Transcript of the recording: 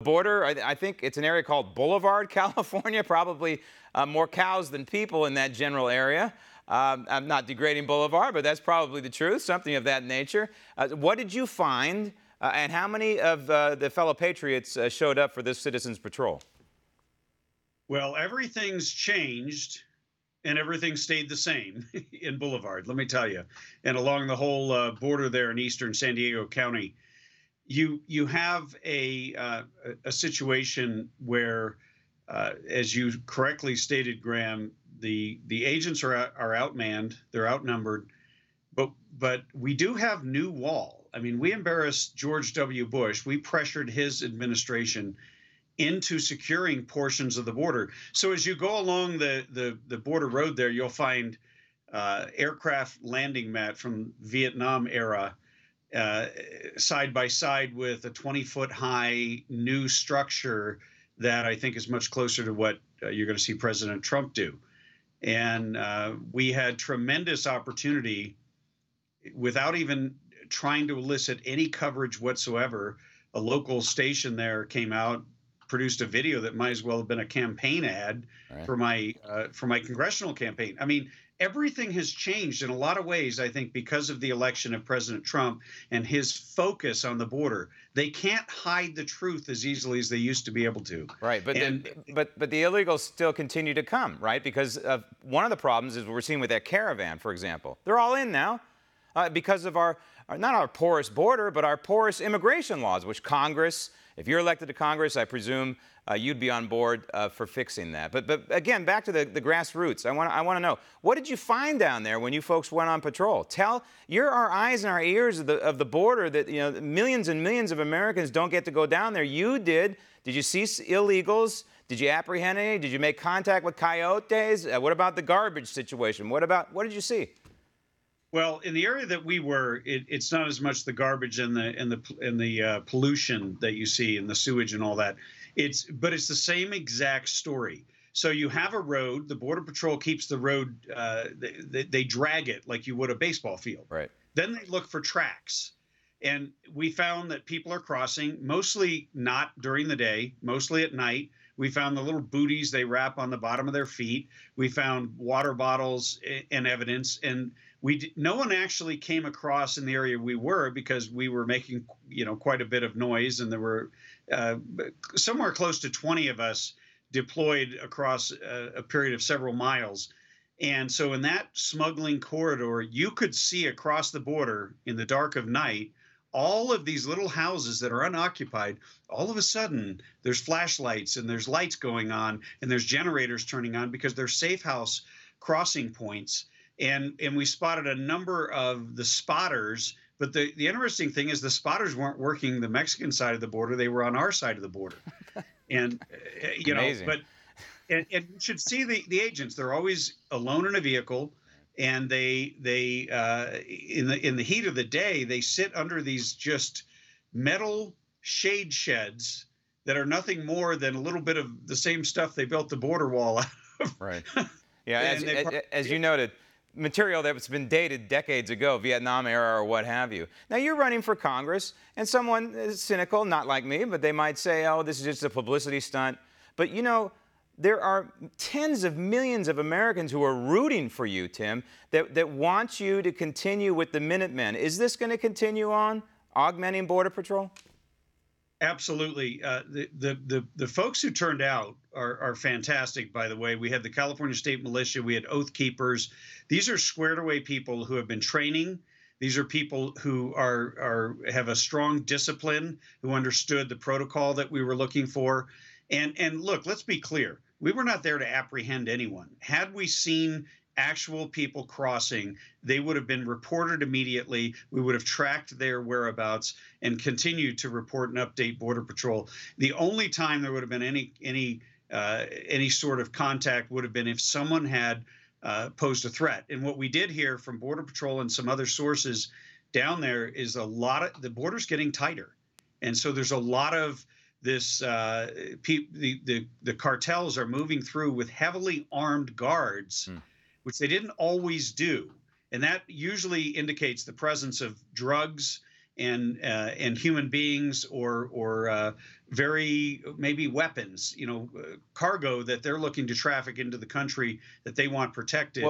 border. I think it's an area called Boulevard, California, probably more cows than people in that general area. I'm not degrading Boulevard, but that's probably the truth, something of that nature. What did you find, and how many of the fellow patriots showed up for this Citizens Patrol? Well, everything's changed and everything stayed the same in Boulevard, let me tell you. And along the whole border there in eastern San Diego County, you have a situation where, as you correctly stated, Graham, the agents are outmanned, they're outnumbered, but we do have new wall. I mean, we embarrassed George W. Bush. We pressured his administration into securing portions of the border. So as you go along the border road there, you'll find aircraft landing mat from Vietnam era side by side with a 20-foot high new structure that I think is much closer to what you're going to see President Trump do. And we had tremendous opportunity without even trying to elicit any coverage whatsoever. A local station there came out, produced a video that might as well have been a campaign ad for my congressional campaign. I mean, everything has changed in a lot of ways, I think, because of the election of President Trump and his focus on the border. They can't hide the truth as easily as they used to be able to. Right, but the illegals still continue to come, right? Because one of the problems is what we're seeing with that caravan, for example. They're all in now because of not our porous border, but our porous immigration laws, which Congress, if you're elected to Congress, I presume you'd be on board for fixing that. But again, back to the grassroots. I want to know, what did you find down there when you folks went on patrol? You're our eyes and our ears of the border that, you know, millions and millions of Americans don't get to go down there. You did. Did you see illegals? Did you apprehend any? Did you make contact with coyotes? What about the garbage situation? What did you see? Well, in the area that we were, it's not as much the garbage and the pollution that you see and the sewage and all that. But it's the same exact story. So you have a road. The Border Patrol keeps the road. They drag it like you would a baseball field. Right. Then they look for tracks, and we found that people are crossing, mostly not during the day, mostly at night. We found the little booties they wrap on the bottom of their feet. We found water bottles and evidence, and no one actually came across in the area we were because we were making, quite a bit of noise, and there were somewhere close to 20 of us deployed across a period of several miles. And so in that smuggling corridor, you could see across the border in the dark of night all of these little houses that are unoccupied. All of a sudden, there's flashlights and there's lights going on and there's generators turning on because they're safe house crossing points. And we spotted a number of the spotters. But the interesting thing is the spotters weren't working the Mexican side of the border. They were on our side of the border. And, Amazing. And you should see the agents. They're always alone in a vehicle. And they in the heat of the day, they sit under these just metal shade sheds that are nothing more than a little bit of the same stuff they built the border wall out of. Right. Yeah, as you noted, material that's been dated decades ago, Vietnam era or what have you. Now, you're running for Congress, and someone is cynical, not like me, but they might say, oh, this is just a publicity stunt. But, there are tens of millions of Americans who are rooting for you, Tim, that want you to continue with the Minutemen. Is this going to continue on, augmenting Border Patrol? Absolutely. The folks who turned out are fantastic, by the way. We had the California State Militia. We had Oath Keepers. These are squared away people who have been training. These are people who have a strong discipline, who understood the protocol that we were looking for. And look, let's be clear. We were not there to apprehend anyone. Had we seen actual people crossing, they would have been reported immediately. We would have tracked their whereabouts and continued to report and update Border Patrol. The only time there would have been any sort of contact would have been if someone had posed a threat. And what we did hear from Border Patrol and some other sources down there is the border's getting tighter. And so there's a lot of this, the cartels are moving through with heavily armed guards, which they didn't always do. And that usually indicates the presence of drugs and human beings, or very maybe weapons, cargo that they're looking to traffic into the country that they want protected.